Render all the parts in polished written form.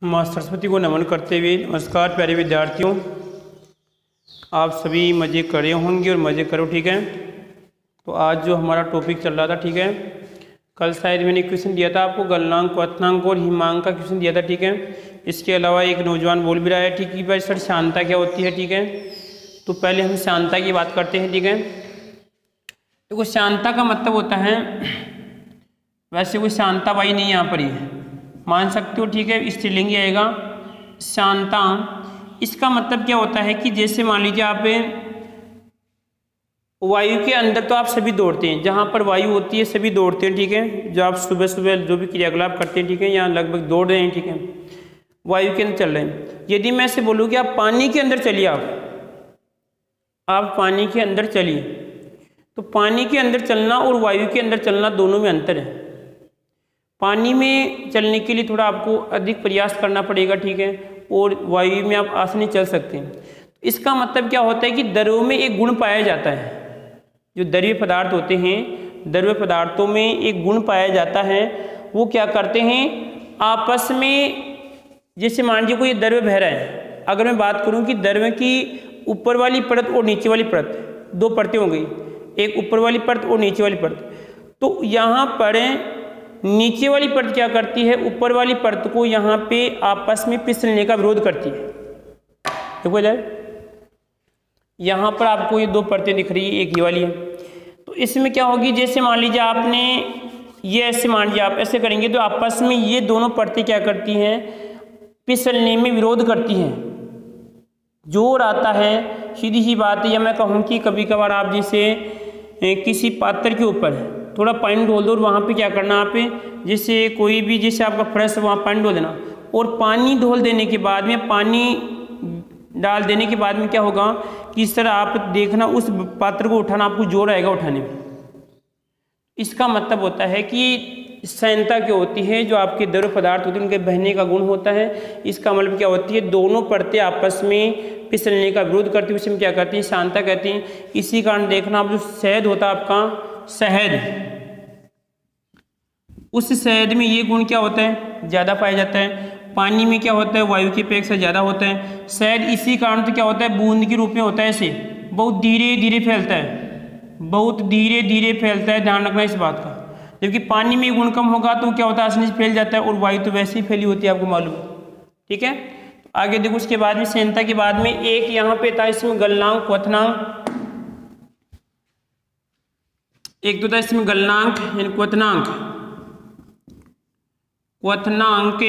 माँ सरस्वती को नमन करते हुए नमस्कार प्यारे विद्यार्थियों, आप सभी मज़े करे होंगे और मज़े करो। ठीक है, तो आज जो हमारा टॉपिक चल रहा था, ठीक है, कल शायद मैंने क्वेश्चन दिया था आपको, गलनांक, क्वथनांक और हिमांक का क्वेश्चन दिया था। ठीक है, इसके अलावा एक नौजवान बोल भी रहा है, ठीक है भाई सर शांता क्या होती है। ठीक है, तो पहले हम शांता की बात करते हैं। ठीक है, देखो शांता का मतलब होता है, वैसे कोई शांता बाई नहीं यहाँ पर ही मान सकते हो। ठीक है, स्त्रीलिंग आएगा शांता। इसका मतलब क्या होता है कि जैसे मान लीजिए आप वायु के अंदर तो आप सभी दौड़ते हैं, जहाँ पर वायु होती है सभी दौड़ते हैं। ठीक है, जो आप सुबह सुबह जो भी क्रियाकलाप करते हैं, ठीक है, यहाँ लगभग दौड़ रहे हैं। ठीक है, वायु के अंदर चल रहे हैं। यदि मैं ऐसे बोलूँ कि आप पानी के अंदर चलिए, आप पानी के अंदर चलिए, तो पानी के अंदर चलना और वायु के अंदर चलना दोनों में अंतर है। पानी में चलने के लिए थोड़ा आपको अधिक प्रयास करना पड़ेगा। ठीक है, और वायु में आप आसानी चल सकते हैं। तो इसका मतलब क्या होता है कि द्रव्यों में एक गुण पाया जाता है। जो द्रव्य पदार्थ होते हैं, द्रव्य पदार्थों में एक गुण पाया जाता है। वो क्या करते हैं आपस में, जैसे मान लीजिए कोई द्रव्य बह रहा है, अगर मैं बात करूं कि द्रव्य की ऊपर वाली परत और नीचे वाली परत, दो परतें हो गई, एक ऊपर वाली परत और नीचे वाली परत। तो यहाँ पर नीचे वाली परत क्या करती है, ऊपर वाली परत को यहाँ पे आपस में फिसलने का विरोध करती है। देखो इधर यहाँ पर आपको ये दो परतें दिख रही है, एक ये वाली है। तो इसमें क्या होगी, जैसे मान लीजिए आपने ये ऐसे मान लीजिए आप ऐसे करेंगे तो आपस में ये दोनों परतें क्या करती हैं, फिसलने में विरोध करती हैं, जोर आता है। सीधी सी बात है, या मैं कहूँ कि कभी कभार आप जैसे किसी पात्र के ऊपर थोड़ा पानी डाल दो और वहाँ पे क्या करना, आप जैसे कोई भी जैसे आपका फर्श वहाँ पानी डाल देना, और पानी ढोल देने के बाद में, पानी डाल देने के बाद में क्या होगा कि इस तरह आप देखना उस पात्र को उठाना, आपको जोर आएगा उठाने में। इसका मतलब होता है कि संयंता क्या होती है, जो आपके द्रव्य पदार्थ होते हैं उनके बहने का गुण होता है। इसका मतलब क्या होती है, दोनों परतें आपस में फिसलने का विरोध करती है, उसे क्या कहते हैं, शांता कहते हैं। इसी कारण देखना आप जो शहद होता है आपका शहद, उस शहद में ये गुण क्या होता है, ज़्यादा पाया जाता है। पानी में क्या होता है, वायु की अपेक्षा ज़्यादा होता है शहद। इसी कारण तो क्या होता है, बूंद के रूप में होता है, ऐसे बहुत धीरे धीरे फैलता है, बहुत धीरे धीरे फैलता है, ध्यान रखना इस बात का। जबकि पानी में गुण कम होगा तो क्या होता है, आसानी से फैल जाता है, और वायु तो वैसे ही फैली होती है, आपको मालूम। ठीक है, आगे देखो, उसके बाद में संयंता के बाद में एक यहाँ पे था, इसमें गलनांक, क्वथनांक। एक तो था इसमें गलनांक यानी क्वथनांक, क्वथनांक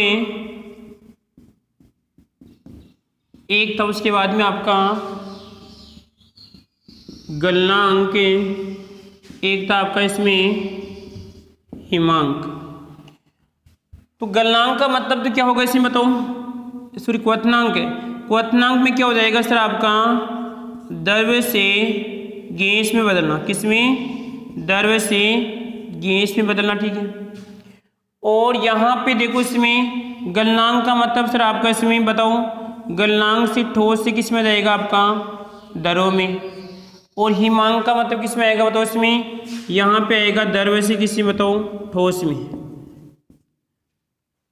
एक था। उसके बाद में आपका गलनांक, एक था आपका इसमें हिमांक। तो गलनांक का मतलब तो क्या होगा इसमें बताओ, सॉरी क्वथनांक है। क्वथनांक में क्या हो जाएगा सर, आपका द्रव्य से गैस में बदलना, किसमें, द्रव्य से गैस में बदलना। ठीक है, और यहाँ पे देखो इसमें गलनांक का मतलब सर आपका इसमें बताओ, गलनांक से ठोस से किस में जाएगा, आपका द्रव में। और हिमांक का मतलब किस में आएगा बताओ, इसमें यहाँ पे आएगा द्रव्य से किसी में, बताओ ठोस में,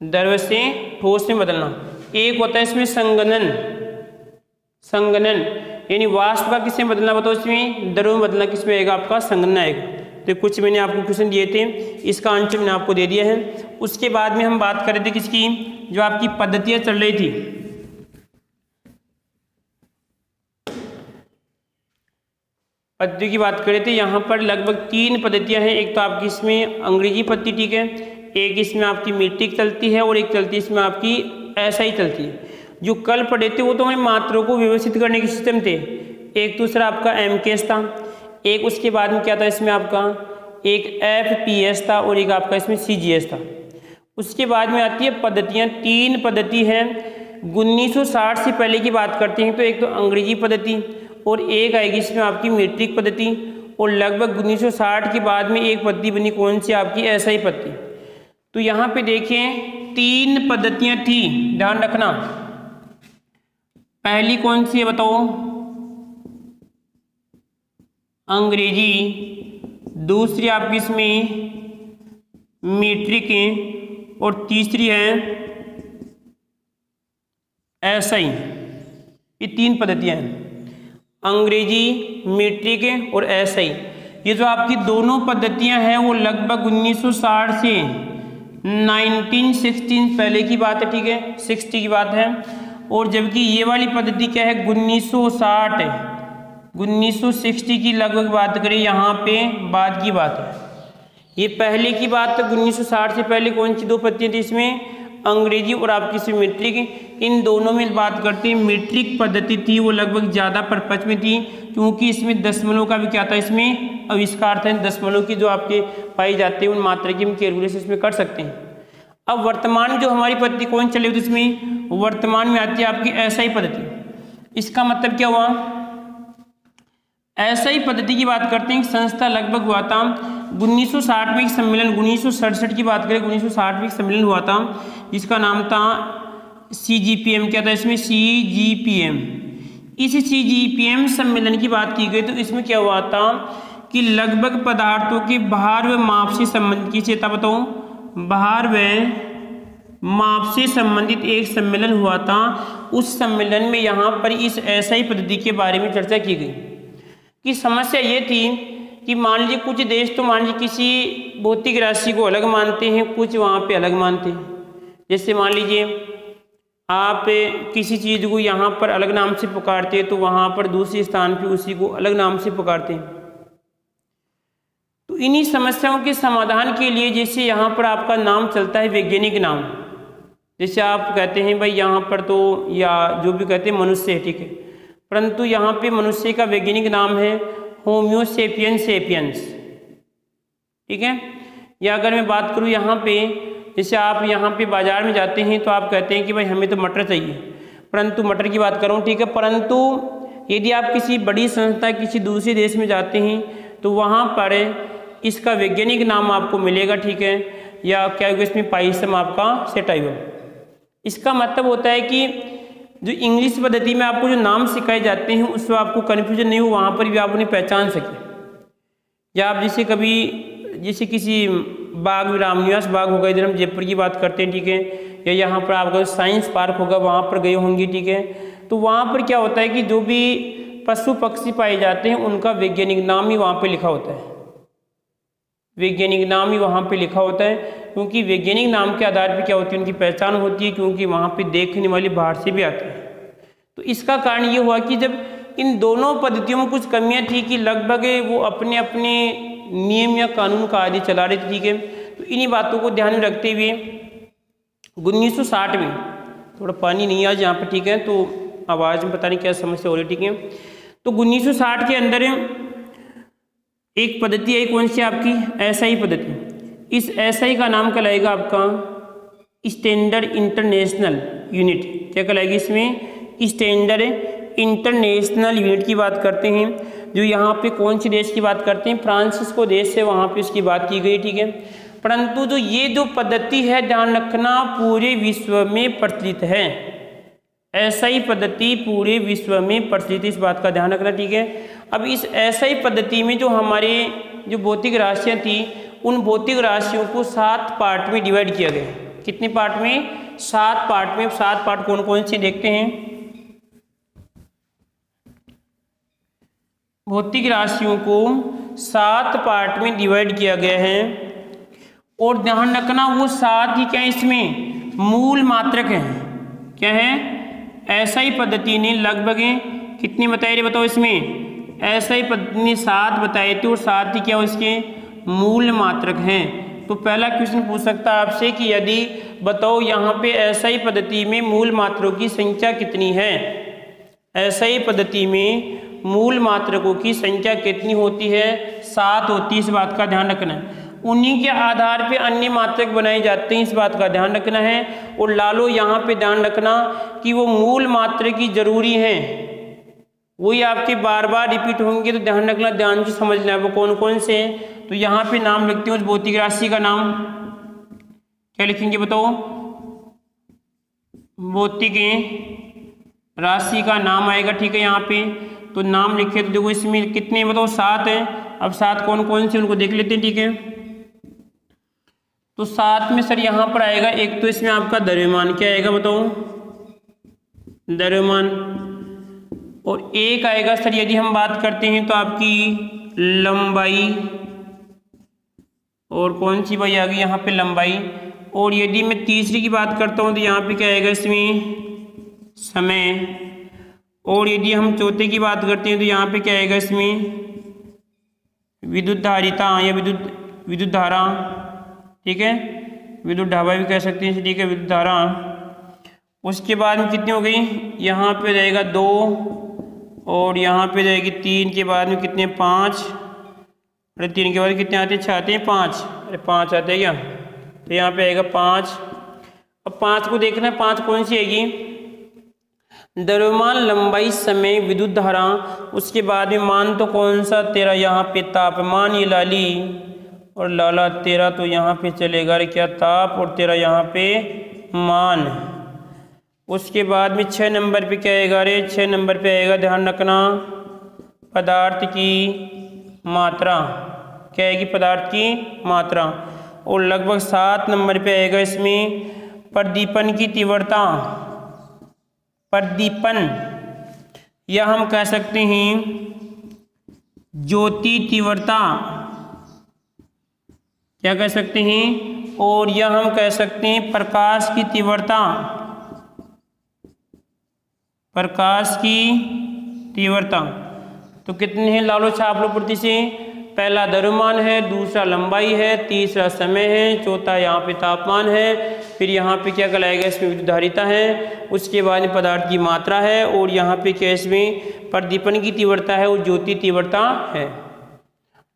द्रव्य से ठोस में बदलना। एक होता है इसमें संगणन, संगणन यानी वाष्प का किसमें बदलना, बताओ इसमें द्रव में बदलना, किसमें आएगा, आपका संगणन आएगा। तो कुछ मैंने आपको क्वेश्चन दिए थे, इसका आंसर मैंने आपको दे दिया है। उसके बाद में हम बात कर रहे थे किसकी, जो आपकी पद्धतियाँ चल रही थी, पद्धति की बात करें तो यहाँ पर लगभग 3 पद्धतियाँ हैं। एक तो आपकी इसमें अंग्रेजी पद्धति, ठीक है, एक इसमें आपकी मीट्रिक चलती है, और एक चलती है इसमें आपकी ऐसा चलती है। जो कल पढ़े थे वो तो हमें मात्रों को व्यवस्थित करने के सिस्टम थे। एक दूसरा आपका MKS था, एक उसके बाद में क्या था इसमें आपका एक FPS था, और एक आपका इसमें CGS था। उसके बाद में आती है पद्धतियाँ, 3 पद्धति हैं। 1960 से पहले की बात करते हैं तो एक तो अंग्रेजी पद्धति, और एक आएगी इसमें आपकी मीट्रिक पद्धति, और लगभग 1960 के बाद में एक पद्धति बनी, कौन सी, आपकी SI पद्धति। तो यहाँ पे देखें 3 पद्धतियाँ थी, ध्यान रखना। पहली कौन सी है बताओ, अंग्रेजी। दूसरी आपकी इसमें मीट्रिक है, और तीसरी है एसआई, ये 3 पद्धतियाँ हैं, अंग्रेजी, मीट्रिक और एसआई। ये जो आपकी दोनों पद्धतियाँ हैं वो लगभग 1960 से 1916 पहले की बात है, ठीक है, 60 की बात है। और जबकि ये वाली पद्धति क्या है 1960 1960 की लगभग बात करें यहाँ पे बाद की बात है। ये पहले की बात है 1960 से पहले कौन सी 2 पद्धतियाँ थी इसमें, अंग्रेजी और आपकी इसमें मीट्रिक। इन दोनों में बात करते हैं मीट्रिक पद्धति थी वो लगभग ज़्यादा परपच में थी, क्योंकि इसमें दशमलव का भी क्या था, इसमें आविष्कार था। दशमलव की जो आपके पाई जाते हैं उन मात्रा की हम कैलकुलेशन इसमें कर सकते हैं। अब वर्तमान जो हमारी पद्धति कौन चली हुई इसमें, वर्तमान में आती है आपकी एसआई पद्धति। इसका मतलब क्या हुआ, एसआई पद्धति की बात करते हैं, संस्था लगभग हुआ था 1960 में एक सम्मेलन, 1967 की बात करें 1960 में एक सम्मेलन हुआ था जिसका नाम था CGPM। क्या था इसमें, CGPM। इस CGPM सम्मेलन की बात की गई तो इसमें क्या हुआ था कि लगभग पदार्थों के भार व माप से संबंधित, की चेता बताऊं, भार व माप से संबंधित एक सम्मेलन हुआ था। उस सम्मेलन में यहाँ पर इस एसआई पद्धति के बारे में चर्चा की गई कि समस्या ये थी कि मान लीजिए कुछ देश तो मान लीजिए किसी भौतिक राशि को अलग मानते हैं, कुछ वहाँ पे अलग मानते हैं। जैसे मान लीजिए आप किसी चीज़ को यहाँ पर अलग नाम से पुकारते हैं तो वहाँ पर दूसरे स्थान पे उसी को अलग नाम से पुकारते हैं। तो इन्हीं समस्याओं के समाधान के लिए जैसे यहाँ पर आपका नाम चलता है वैज्ञानिक नाम, जैसे आप कहते हैं भाई यहाँ पर तो, या जो भी कहते हैं मनुष्य है, ठीक है, परंतु यहाँ पे मनुष्य का वैज्ञानिक नाम है होमियो सेपियंस सेपियंस, ठीक है। या अगर मैं बात करूँ यहाँ पे, जैसे आप यहाँ पे बाजार में जाते हैं तो आप कहते हैं कि भाई हमें तो मटर चाहिए, परंतु मटर की बात करूँ, ठीक है, परंतु यदि आप किसी बड़ी संस्था किसी दूसरे देश में जाते हैं तो वहाँ पर इसका वैज्ञानिक नाम आपको मिलेगा, ठीक है, या क्या होगा इसमें पाइसम आपका सेट आएगा। इसका मतलब होता है कि जो इंग्लिश पद्धति में आपको जो नाम सिखाए जाते हैं उसमें आपको कन्फ्यूजन नहीं हो, वहाँ पर भी आप उन्हें पहचान सकें। या आप जैसे कभी जैसे किसी बाग, रामनिवास बाग होगा, इधर हम जयपुर की बात करते हैं, ठीक है, या यहाँ पर आपका साइंस पार्क होगा वहाँ पर गए होंगे, ठीक है, तो वहाँ पर क्या होता है कि जो भी पशु पक्षी पाए जाते हैं उनका वैज्ञानिक नाम ही वहाँ पर लिखा होता है, वैज्ञानिक नाम ही वहाँ पे लिखा होता है, क्योंकि वैज्ञानिक नाम के आधार पे क्या होती है उनकी पहचान होती है, क्योंकि वहाँ पे देखने वाले बाहर से भी आते हैं। तो इसका कारण ये हुआ कि जब इन दोनों पद्धतियों में कुछ कमियां थी कि लगभग वो अपने अपने नियम या कानून का आदि चला रहे थे, ठीक है। तो इन्हीं बातों को ध्यान में रखते हुए 1960 में, थोड़ा पानी नहीं आज यहाँ पर, ठीक है, तो आवाज़ में पता नहीं क्या समस्या हो रही, ठीक है। तो 1960 के अंदर एक पद्धति आई, कौन सी आपकी एसआई पद्धति। इस एसआई का नाम कहलाएगा आपका स्टैंडर्ड इंटरनेशनल यूनिट। क्या कहलाएगी इसमें, स्टैंडर्ड इंटरनेशनल यूनिट की बात करते हैं। जो यहाँ पे कौन से देश की बात करते हैं, फ्रांसिस्को देश से वहाँ पे इसकी बात की गई, ठीक है। परंतु जो ये जो पद्धति है ध्यान रखना पूरे विश्व में प्रचलित है, एसआई पद्धति पूरे विश्व में प्रचलित, इस बात का ध्यान रखना, ठीक है। अब इस एसआई पद्धति में जो हमारे जो भौतिक राशियाँ थी उन भौतिक राशियों को 7 पार्ट में डिवाइड किया गया। कितने पार्ट में, 7 पार्ट में। 7 पार्ट कौन कौन से देखते हैं। भौतिक राशियों को 7 पार्ट में डिवाइड किया गया है और ध्यान रखना वो 7 ही क्या है इसमें मूल मात्रक हैं। क्या है, एसआई पद्धति ने लगभग कितने बताए रे बताओ इसमें, एसआई पद्धति ने 7 बताए थे और 7 ही क्या हो इसके मूल मात्रक हैं। तो पहला क्वेश्चन पूछ सकता है आपसे कि यदि बताओ यहाँ पे एसआई पद्धति में मूल मात्रों की संख्या कितनी है। एसआई पद्धति में मूल मात्रकों की संख्या कितनी होती है, 7 होती है, इस बात का ध्यान रखना है। उन्हीं के आधार पे अन्य मात्रक बनाए जाते हैं, इस बात का ध्यान रखना है। और लालो यहाँ पे ध्यान रखना कि वो मूल मात्रक की जरूरी है, वही आपके बार बार रिपीट होंगे, तो ध्यान रखना, ध्यान से समझना है वो कौन कौन से हैं। तो यहाँ पे नाम लिखते हैं उस भौतिक राशि का नाम, क्या लिखेंगे बताओ, भौतिक राशि का नाम आएगा, ठीक है। यहाँ पे तो नाम लिखे तो देखो इसमें कितने बताओ 7 हैं। अब 7 कौन कौन से उनको देख लेते हैं, ठीक है। तो 7 में सर यहाँ पर आएगा एक तो इसमें आपका द्रव्यमान क्या आएगा बताओ, द्रव्यमान। और एक आएगा सर यदि हम बात करते हैं तो आपकी लंबाई, और कौन सी भाई आ गई यहाँ पे लंबाई। और यदि मैं तीसरी की बात करता हूँ तो यहाँ पे क्या आएगा इसमें समय। और यदि हम चौथे की बात करते हैं तो यहाँ पे क्या आएगा इसमें विद्युत धारिता या विद्युत धारा, ठीक है, विद्युत धारा भी कह सकते हैं, ठीक है, विद्युत धारा। उसके बाद में कितनी हो गई, यहाँ पे रहेगा 2 और यहाँ पे रहेगी 3 के बाद में कितने 5, अरे 3 के बाद कितने आते हैं 6 आते हैं 5, अरे 5 आते हैं क्या, तो यहाँ पे आएगा 5। अब 5 को देखना है 5 कौन सी आएगी, द्रव्यमान, लंबाई, समय, विद्युत धारा। उसके बाद में मान तो कौन सा तेरा यहाँ पे तापमान, ये लाली और लाला तेरा तो यहाँ पे चलेगा रे क्या ताप, और तेरा यहाँ पे मान। उसके बाद में 6 नंबर पे क्या आएगा रे, 6 नंबर पे आएगा, ध्यान रखना, पदार्थ की मात्रा, क्या आएगी पदार्थ की मात्रा। और लगभग 7 नंबर पे आएगा इसमें प्रदीपन की तीव्रता, प्रदीपन, या हम कह सकते हैं ज्योति तीव्रता, क्या कह सकते हैं, और यह हम कह सकते हैं प्रकाश की तीव्रता, प्रकाश की तीव्रता। तो कितने हैं लालो छाप लो प्रति से, पहला द्रव्यमान है, दूसरा लंबाई है, तीसरा समय है, चौथा यहाँ पे तापमान है, फिर यहाँ पे क्या कहलाएगा इसमें विद्युत धारिता है, उसके बाद में पदार्थ की मात्रा है, और यहाँ पे क्या इसमें प्रदीपन की तीव्रता है और ज्योति तीव्रता है।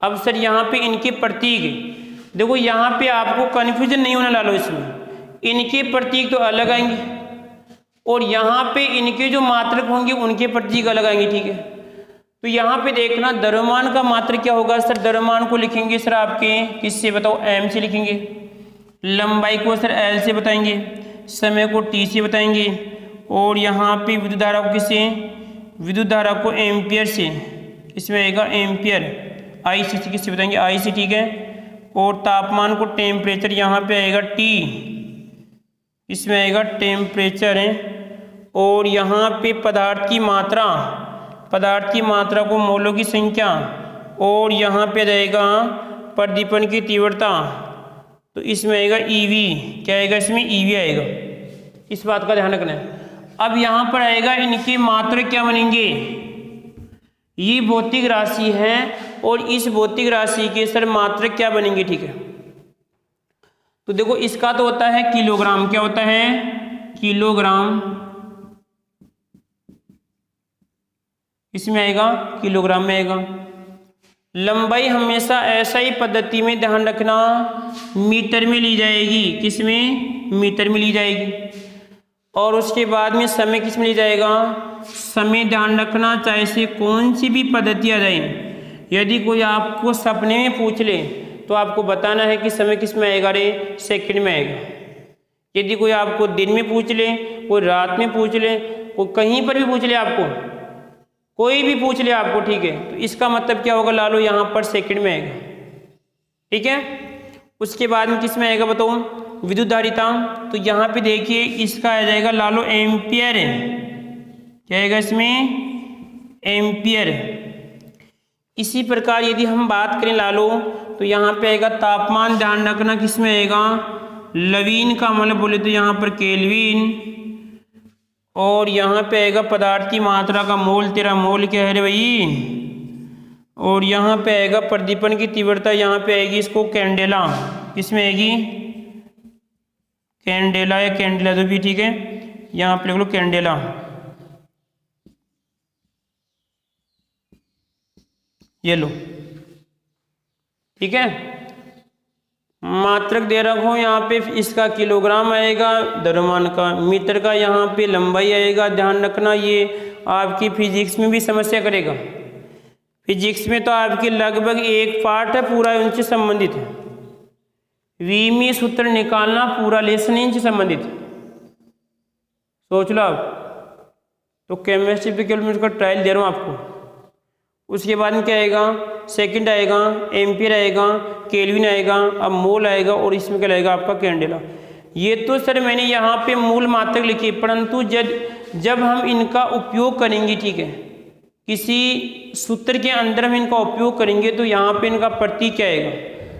अब सर यहाँ पे इनके प्रतीक देखो, यहाँ पे आपको कन्फ्यूजन नहीं होना लालो, इसमें इनके प्रतीक तो अलग आएंगे और यहाँ पे इनके जो मात्रक होंगे उनके प्रतीक अलग आएंगे, ठीक है। तो यहाँ पे देखना द्रव्यमान का मात्रक क्या होगा सर, द्रव्यमान को लिखेंगे सर आपके किससे बताओ, m से लिखेंगे, लंबाई को सर l से बताएंगे, समय को t से बताएंगे, और यहाँ पे विद्युत धारा को किससे, विद्युत धारा को एम्पियर से, इसमें आएगा एम्पियर, I से किससे बताएंगे, I से, ठीक है। और तापमान को टेम्परेचर, यहाँ पे आएगा T, इसमें आएगा टेम्परेचर है। और यहाँ पे पदार्थ की मात्रा, पदार्थ की मात्रा को मोलों की संख्या, और यहाँ पे रहेगा प्रदीपन की तीव्रता, तो इसमें आएगा EV, क्या आएगा इसमें EV आएगा, इस बात का ध्यान रखना है। अब यहाँ पर आएगा इनके मात्रक क्या बनेंगे, ये भौतिक राशि है और इस भौतिक राशि के सर मात्रक क्या बनेंगे, ठीक है। तो देखो इसका तो होता है किलोग्राम, क्या होता है किलोग्राम, इसमें आएगा किलोग्राम में आएगा। लंबाई हमेशा ऐसा ही पद्धति में ध्यान रखना मीटर में ली जाएगी, किसमें मीटर में ली जाएगी। और उसके बाद में समय किस में ली जाएगा, समय ध्यान रखना चाहे से कौन सी भी पद्धति आ जाए, यदि कोई आपको सपने में पूछ ले तो आपको बताना है कि समय किस में आएगा रे, सेकंड में आएगा। यदि कोई आपको दिन में पूछ ले, कोई रात में पूछ ले, कोई कहीं पर भी पूछ ले, आपको कोई भी पूछ ले आपको, ठीक है, तो इसका मतलब क्या होगा लालो, यहाँ पर सेकंड में आएगा, ठीक है। उसके बाद में किस में आएगा बताओ, विद्युत धारिता, तो यहाँ पे देखिए इसका आ जाएगा लालो एम्पियर, क्या आएगा इसमें एम्पियर। इसी प्रकार यदि हम बात करें लालो तो यहाँ पे आएगा तापमान, ध्यान रखना किस में आएगा, लवीन का मतलब बोले तो यहाँ पर केल्विन। और यहाँ पे आएगा पदार्थ की मात्रा का मोल, तेरा मोल क्या है रे भाई। और यहाँ पे आएगा प्रदीपन की तीव्रता, यहाँ पे आएगी इसको कैंडेला, किसमें आएगी कैंडेला या कैंडेला जो भी, ठीक है, यहाँ पे लिख लो कैंडेला। ये लो, ठीक है। मात्रक दे रखा हूँ यहाँ पे, इसका किलोग्राम आएगा द्रव्यमान का, मीटर का यहाँ पे लंबाई आएगा। ध्यान रखना ये आपकी फिजिक्स में भी समस्या करेगा, फिजिक्स में तो आपकी लगभग एक पार्ट है पूरा उनसे संबंधित है, वी में सूत्र निकालना पूरा लेसन इनसे संबंधित है, सोच लो आप। तो केमिस्ट्री पे केवल मैं उसका ट्रायल दे रहा हूँ आपको। उसके बाद में क्या आएगा, सेकंड आएगा, एम्पियर आएगा, केल्विन आएगा, अब मोल आएगा, और इसमें क्या आएगा आपका कैंडेला। ये तो सर मैंने यहाँ पे मूल मात्रक लिखी, परंतु जब हम इनका उपयोग करेंगे, ठीक है, किसी सूत्र के अंदर हम इनका उपयोग करेंगे तो यहाँ पे इनका प्रतीक क्या आएगा,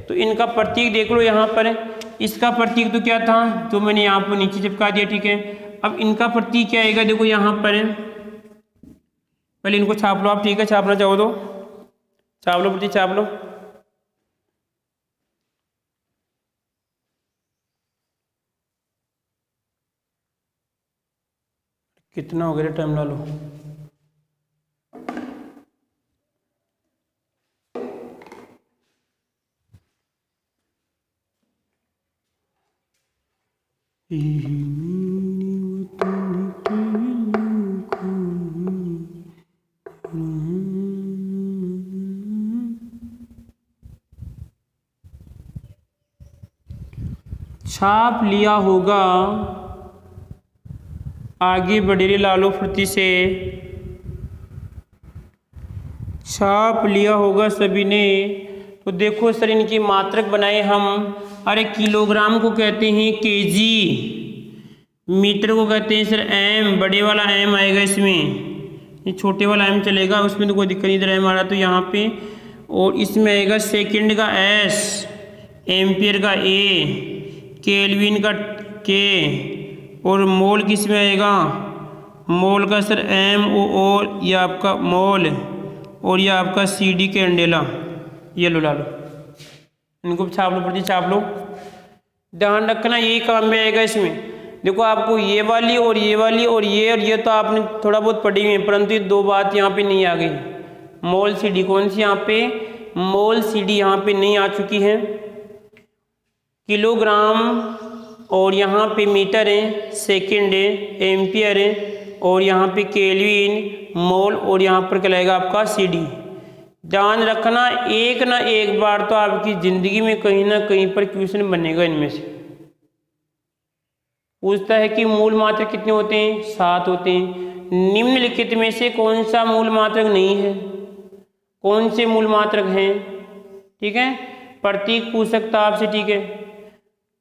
तो इनका प्रतीक देख लो यहाँ पर, इसका प्रतीक तो क्या था जो मैंने यहाँ पर नीचे चिपका दिया, ठीक है। अब इनका प्रतीक क्या आएगा, देखो यहाँ पर, पहले इनको छाप लो आप, ठीक है, छापना चाहो तो छाप लो, प्रतीक छाप लो। कितना हो गया, टाइम ला लो। छाप लिया होगा, आगे बढ़े रे लालो फुर्ती से, छाप लिया होगा सभी ने। तो देखो सर इनकी मात्रक बनाए हम, अरे किलोग्राम को कहते हैं केजी, मीटर को कहते हैं सर एम, बड़े वाला एम आएगा इसमें, ये छोटे वाला एम चलेगा, उसमें तो कोई दिक्कत नहीं, इधर एम आ रहा तो यहाँ पे, और इसमें आएगा सेकंड का एस, एम्पियर का ए, केल्विन का के, और मोल किस में आएगा, मोल का सर एम ओ, और ये आपका मोल, और ये आपका सी डी कैंडेला, ये लो ला लो, इनको छाप लो, प्रति छाप लो। ध्यान रखना यही काम में आएगा इसमें। देखो आपको ये वाली और ये वाली और ये तो आपने थोड़ा बहुत पढ़ी हुई है, परंतु ये दो बात यहाँ पे नहीं आ गई। मोल सी डी कौन सी, यहाँ पे मोल सी डी यहाँ पे नहीं आ चुकी है। किलोग्राम और यहाँ पे मीटर है, सेकंड है, एम्पियर है, और यहाँ पे केल्विन, मोल, और यहाँ पर कहलाएगा आपका सी डी। ध्यान रखना एक ना एक बार तो आपकी ज़िंदगी में कहीं ना कहीं पर क्वेश्चन बनेगा इनमें से। पूछता है कि मूल मात्रक कितने होते हैं, 7 होते हैं। निम्नलिखित में से कौन सा मूल मात्रक नहीं है, कौन से मूल मात्रक हैं, ठीक है, प्रतीक पूछ सकता आपसे, ठीक है।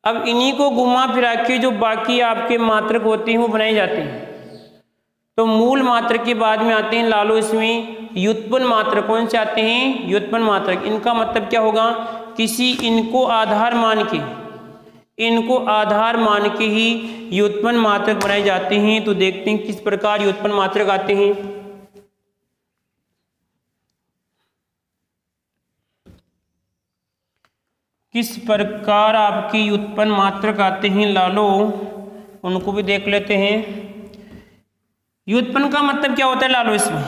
अब इन्हीं को घुमा फिरा के जो बाकी आपके मात्रक होते हैं वो बनाए जाते हैं। तो मूल मात्रक के बाद में आते हैं लालो इसमें व्युत्पन्न मात्रक। कौन से आते हैं, व्युत्पन्न मात्रक। इनका मतलब क्या होगा, किसी इनको आधार मान के, इनको आधार मान के ही व्युत्पन्न मात्रक बनाए जाते हैं। तो देखते हैं किस प्रकार व्युत्पन्न मात्रक आते हैं। किस प्रकार आपकी व्युत्पन्न मात्रक आते हैं लालो, उनको भी देख लेते हैं। व्युत्पन्न का मतलब क्या होता है लालो इसमें,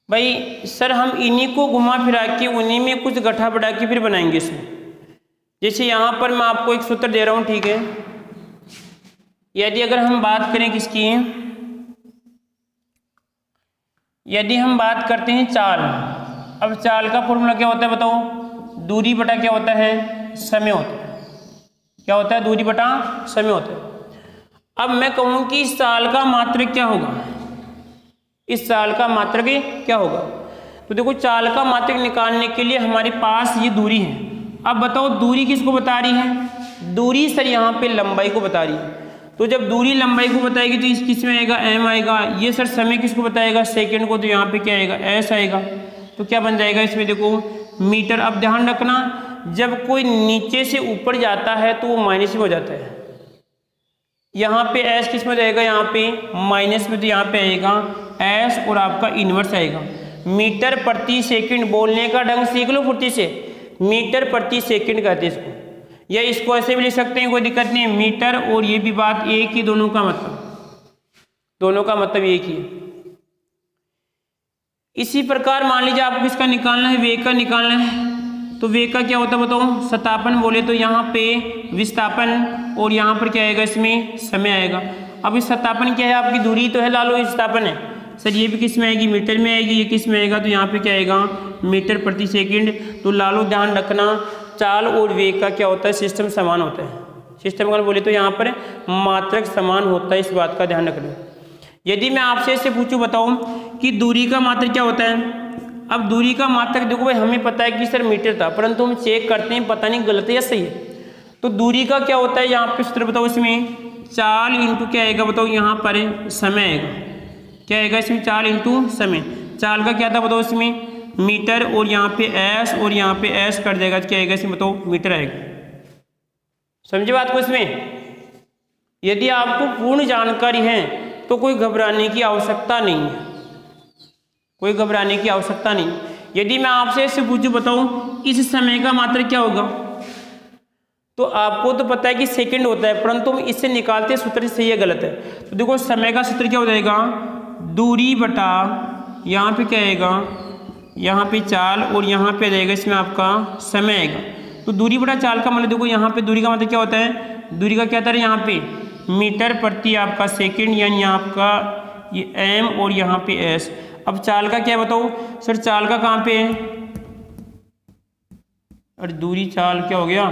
भाई सर हम इन्हीं को घुमा फिरा के उन्हीं में कुछ गठा बढ़ा के फिर बनाएंगे इसमें। जैसे यहाँ पर मैं आपको एक सूत्र दे रहा हूँ, ठीक है। यदि अगर हम बात करें किसकी, यदि हम बात करते हैं चाल। अब चाल का फॉर्मूला क्या होता है बताओ, दूरी बटा क्या होता है, समय होता है। क्या होता है, दूरी बटा समय होता है। अब मैं कहूँ कि इस चाल का मात्रक क्या होगा, इस चाल का मात्रक क्या होगा। तो देखो चाल का मात्रक निकालने के लिए हमारे पास ये दूरी है। अब बताओ दूरी किसको बता रही है, दूरी सर यहाँ पे लंबाई को बता रही है। तो जब दूरी लंबाई को बताएगी तो इस किस में आएगा, एम आएगा। ये सर समय किसको बताएगा, सेकंड को, तो यहाँ पे क्या आएगा, एस आएगा। तो क्या बन जाएगा इसमें, देखो मीटर। अब ध्यान रखना जब कोई नीचे से ऊपर जाता है तो वो माइनस में हो जाता है। यहाँ पे एस किस में जाएगा, यहाँ पे माइनस में, तो यहाँ पे आएगा एस और आपका इनवर्स आएगा। मीटर प्रति सेकंड, बोलने का ढंग सीख लो फुर्ती से, मीटर प्रति सेकंड कहते हैं इसको, या इसको ऐसे भी लिख सकते हैं, कोई दिक्कत नहीं है। मीटर और ये भी बात एक ही, दोनों का मतलब एक ही है। इसी प्रकार मान लीजिए आपको किसका निकालना है, वेग का निकालना है। तो वेग का क्या होता है बताओ, सतापन बोले तो यहाँ पे विस्थापन, और यहाँ पर क्या आएगा, इसमें समय आएगा। अब इस सतापन क्या है, आपकी दूरी तो है लालो, विस्थापन है सर, ये भी किस में आएगी, मीटर में आएगी। ये किस में आएगा, तो यहाँ पे क्या आएगा, मीटर प्रति सेकंड। तो लालो ध्यान रखना चाल और वेग का क्या होता है, सिस्टम समान होता है। सिस्टम का बोले तो यहाँ पर मात्रक समान होता है, इस बात का ध्यान रखना। यदि मैं आपसे ऐसे पूछूं, बताओ कि दूरी का मात्रक क्या होता है। अब दूरी का मात्रक देखो भाई, हमें पता है कि सर मीटर था, परंतु हम चेक करते हैं पता नहीं गलत है या सही है। तो दूरी का क्या होता है, यहाँ पे सूत्र बताओ इसमें, चाल इंटू क्या आएगा बताओ यहाँ पर समय आएगा। क्या आएगा इसमें? चाल इंटू समय। चाल का क्या था बताओ इसमें? मीटर, और यहाँ पे एस और यहाँ पे एस कट जाएगा तो क्या आएगा इसमें बताओ? मीटर आएगा। समझे बात को? इसमें यदि आपको पूर्ण जानकारी है तो कोई घबराने की आवश्यकता नहीं है, कोई घबराने की आवश्यकता नहीं। यदि मैं आपसे ऐसे पूछूं बताऊं इस समय का मात्रक क्या होगा, तो आपको तो पता है कि सेकंड होता है, परंतु हम इससे निकालते सूत्र सही है गलत है। तो देखो समय का सूत्र क्या हो जाएगा? दूरी बटा यहाँ पे क्या आएगा? यहाँ पे चाल, और यहाँ पे रहेगा इसमें आपका समय आएगा। तो दूरी बटा चाल का मतलब देखो यहाँ पे दूरी का मतलब क्या होता है? दूरी का क्या था यहाँ पे? मीटर प्रति आपका सेकंड, यानी आपका ये एम और यहाँ पे एस। अब चाल का क्या बताओ सर? चाल का कहाँ पे है? अरे दूरी चाल क्या हो गया?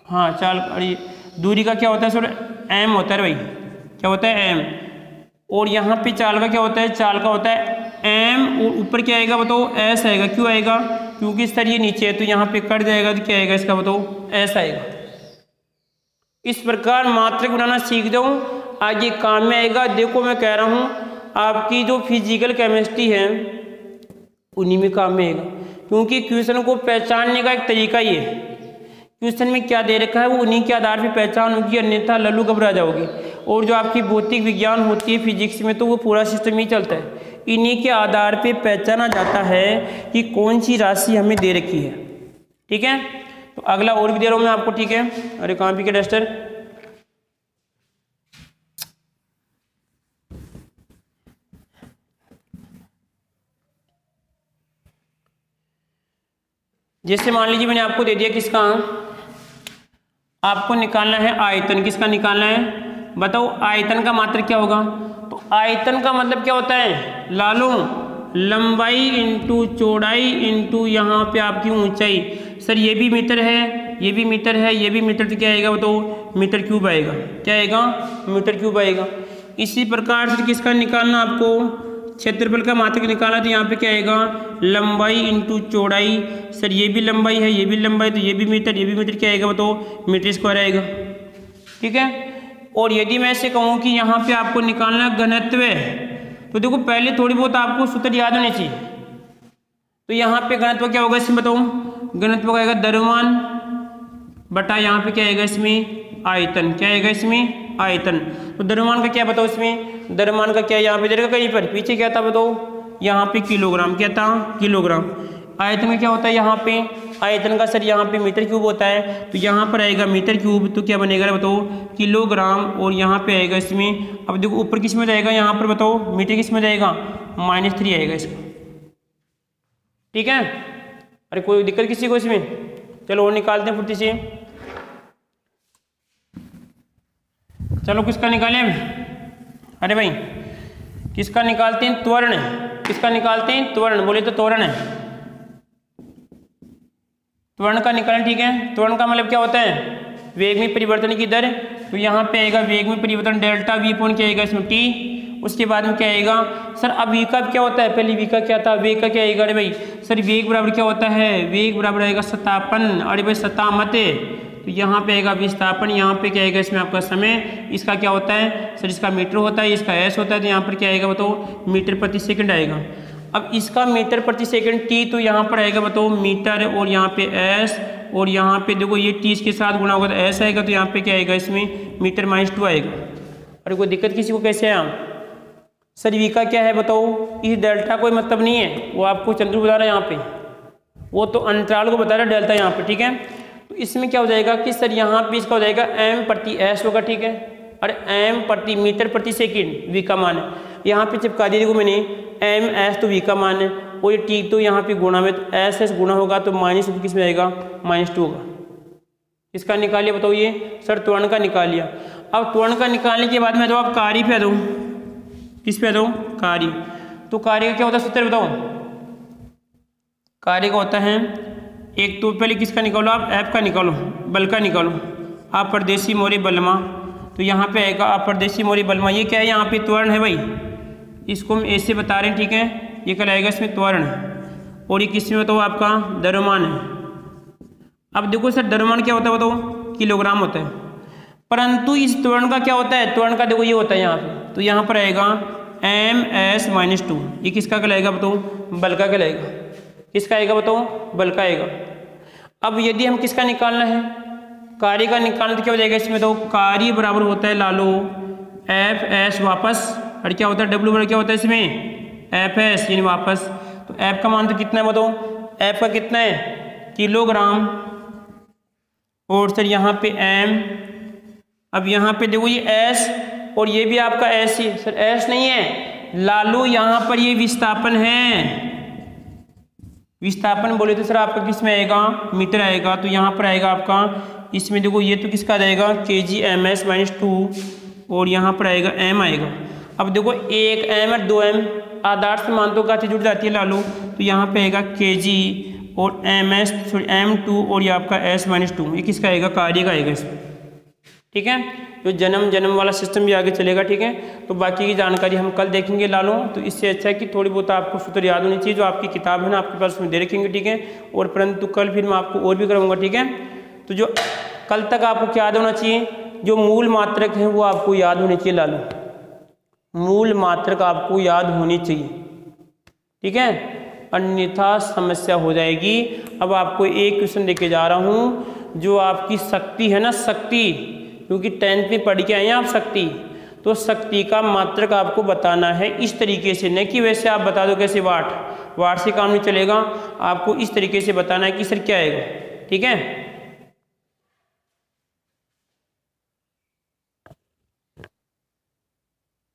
हाँ चाल, अरे दूरी का क्या होता है सर? एम होता है भाई। क्या होता है? एम। और यहाँ पे चाल का क्या होता है? चाल का होता है एम, और ऊपर क्या आएगा बताओ? एस आएगा। क्यों आएगा? क्योंकि सर ये नीचे है तो यहाँ पे कट जाएगा तो क्या आएगा इसका बताओ? एस आएगा। इस प्रकार मात्रक बनाना सीख जाओ, आगे काम में आएगा। देखो मैं कह रहा हूँ आपकी जो फिजिकल केमिस्ट्री है उन्हीं में काम में आएगा, क्योंकि क्वेश्चन को पहचानने का एक तरीका ही है। क्वेश्चन में क्या दे रखा है वो उन्हीं के आधार पर पहचान होगी, अन्यथा लल्लू घबरा जाओगे। और जो आपकी भौतिक विज्ञान होती है फिजिक्स में, तो वो पूरा सिस्टम ही चलता है, इन्हीं के आधार पे पहचाना जाता है कि कौन सी राशि हमें दे रखी है। ठीक है, तो अगला और भी दे रहा हूँ मैं आपको। ठीक है, अरे कहाँ पे के डस्टर? जैसे मान लीजिए मैंने आपको दे दिया किसका? आपको निकालना है आयतन। किसका निकालना है बताओ? आयतन का मात्रक क्या होगा? तो आयतन का मतलब क्या होता है? लालो लंबाई इंटू चौड़ाई इंटू यहाँ पे आपकी ऊंचाई। सर ये भी मीटर है, ये भी मीटर है, ये भी मीटर, तो क्या आएगा बताओ? मीटर क्यूब आएगा। क्या आएगा? मीटर क्यूब आएगा। इसी प्रकार से किसका निकालना आपको? क्षेत्रफल का मात्रक निकालना, तो यहाँ पे क्या आएगा? लंबाई इंटू चौड़ाई। सर ये भी लंबाई है, ये भी लंबाई, तो ये भी मीटर, ये भी मीटर, क्या आएगा बताओ? मीटर स्क्वायर आएगा। ठीक है, और यदि मैं ऐसे कहूँ कि यहाँ पे आपको निकालना घनत्व, तो देखो पहले थोड़ी बहुत आपको सूत्र याद होनी चाहिए। तो यहाँ पे घनत्व क्या होगा इसमें बताऊँ? घनत्व का आएगा द्रव्यमान बटा यहाँ पे क्या आएगा इसमें? आयतन। क्या आएगा इसमें? आयतन। तो द्रव्यमान का क्या बताओ इसमें? द्रव्यमान का क्या यहाँ पे देगा? कहीं पर पीछे क्या था बताओ? यहाँ पे किलोग्राम। क्या था? किलोग्राम। आयतन में क्या होता है यहाँ पे? आयतन का सर यहाँ पे मीटर क्यूब होता है, तो यहाँ पर आएगा मीटर क्यूब, तो क्या बनेगा बताओ? किलोग्राम। और यहाँ पे आएगा इसमें, अब देखो ऊपर किस में जाएगा? यहाँ पर बताओ मीटर किस में जाएगा? -3 आएगा इसका। ठीक है, अरे कोई दिक्कत किसी को इसमें? चलो और निकालते हैं फुर्ती से। चलो किसका निकालें? अरे भाई किसका निकालते हैं? त्वरण। किसका निकालते हैं? त्वरण। बोले तो त्वरण है, त्वरण का निकालें। ठीक है, त्वरण का मतलब क्या होता है? वेग में परिवर्तन की दर। तो यहाँ पे आएगा वेग में परिवर्तन डेल्टा वी अपॉन क्या आएगा इसमें? टी। उसके बाद में क्या आएगा सर? अब वी का क्या होता है? पहले वी का क्या था? वेग का क्या आएगा? अरे भाई सर वेग बराबर क्या होता है? वेग बराबर आएगा सतापन। अरे भाई सता मत, तो यहाँ पे आएगा विस्थापन। यहाँ पे क्या आएगा इसमें? आपका समय। इसका क्या होता है सर? इसका मीटर होता है, इसका एस होता है, तो यहाँ पर क्या आएगा बताओ? मीटर प्रति सेकंड आएगा। अब इसका मीटर प्रति सेकंड टी, तो यहाँ पर आएगा बताओ मीटर, और यहाँ पे एस, और यहाँ पे देखो ये टी इसके साथ गुणा होगा तो एस आएगा, तो यहाँ पे क्या आएगा इसमें? मीटर -2 आएगा। अरे कोई दिक्कत किसी को? कैसे है सर? वी का क्या है बताओ? इस डेल्टा कोई मतलब नहीं है, वो आपको चंद्र बता रहा है यहाँ पे, वो तो अंतराल को बता रहा है डेल्टा यहाँ पे। ठीक है, तो इसमें क्या हो जाएगा कि सर यहाँ पे इसका हो जाएगा एम प्रति एस होगा। ठीक है, और एम प्रति मीटर प्रति सेकंड वी का मान है, यहाँ पे चिपका दिया देखो मैंने। एम एस तो वी का मान है, और ये टी तो यहाँ पे गुणा में, तो एस एस गुणा होगा तो -2 किस में आएगा? -2 होगा। इसका निकालिए बताओ ये सर? त्वरण का निकाल लिया। अब त्वरण का निकालने के बाद मैं तो आप कार्य पे आ दूँ। किस पे आ दूँ? कार्य। तो कार्य का क्या होता है सूत्र बताओ? कार्य का होता है, एक तो पहले किसका निकालो आप? एफ का निकालो, बल का निकालो। आप परदेशी मोरे बलमा, तो यहाँ पे आएगा आप परदेशी मोरे बलमा। ये क्या है? यहाँ पे त्वरण है भाई, इसको हम ऐसे बता रहे हैं। ठीक है, ये कहलाएगा इसमें त्वरण, और ये किस में बताओ? आपका द्रव्यमान है। अब देखो सर द्रव्यमान क्या होता है बताओ? किलोग्राम होता है, परंतु इस त्वरण का क्या होता है, त्वरण का देखो ये होता है यहाँ पे, तो यहाँ पर आएगा ms-2, ये किसका कहलाएगा बताओ, बल का कहलाएगा। किसका आएगा बताओ, बल का आएगा। अब यदि हम किसका निकालना है, कार्य का निकालना, तो क्या हो जाएगा इसमें, तो कार्य बराबर होता है लालो Fs वापस, और क्या होता है W बराबर क्या होता है इसमें Fs यानी वापस। तो F का मान तो कितना है बताओ, F का कितना है किलोग्राम, और सर यहाँ पे m, अब यहाँ पे देखो ये S और ये भी आपका S ही, सर S नहीं है लालू, यहाँ पर ये विस्थापन है। विस्थापन बोले तो सर आपका किस में आएगा, मीटर आएगा, तो यहाँ पर आएगा आपका, इसमें देखो ये तो किसका आ जाएगा kg/-2, और यहाँ पर आएगा m आएगा। अब देखो एक m और 2m आदर्श मान तो काफी जुड़ जाती है लालू, तो यहाँ पे आएगा kg और m2 और ये आपका s-2, ये किसका आएगा, कार्य का आएगा इसमें। ठीक है, तो जन्म वाला सिस्टम भी आगे चलेगा। ठीक है, तो बाकी की जानकारी हम कल देखेंगे लालो। तो इससे अच्छा है कि थोड़ी बहुत आपको सूत्र याद होनी चाहिए, जो आपकी किताब है ना आपके पास उसमें दे रखेंगे। ठीक है, और परंतु कल फिर मैं आपको और भी कराऊंगा। ठीक है, तो जो कल तक आपको क्या याद होना चाहिए, जो मूल मात्रक है वो आपको याद होनी चाहिए लालो, मूल मात्रक आपको याद होनी चाहिए। ठीक है, अन्यथा समस्या हो जाएगी। अब आपको एक क्वेश्चन लेके जा रहा हूँ, जो आपकी शक्ति है ना, शक्ति, क्योंकि 10th में पढ़ के आए हैं आप शक्ति, तो शक्ति का मात्रक आपको बताना है इस तरीके से, नहीं कि वैसे आप बता दो कैसे वाट से काम नहीं चलेगा, आपको इस तरीके से बताना है कि सर क्या आएगा। ठीक है।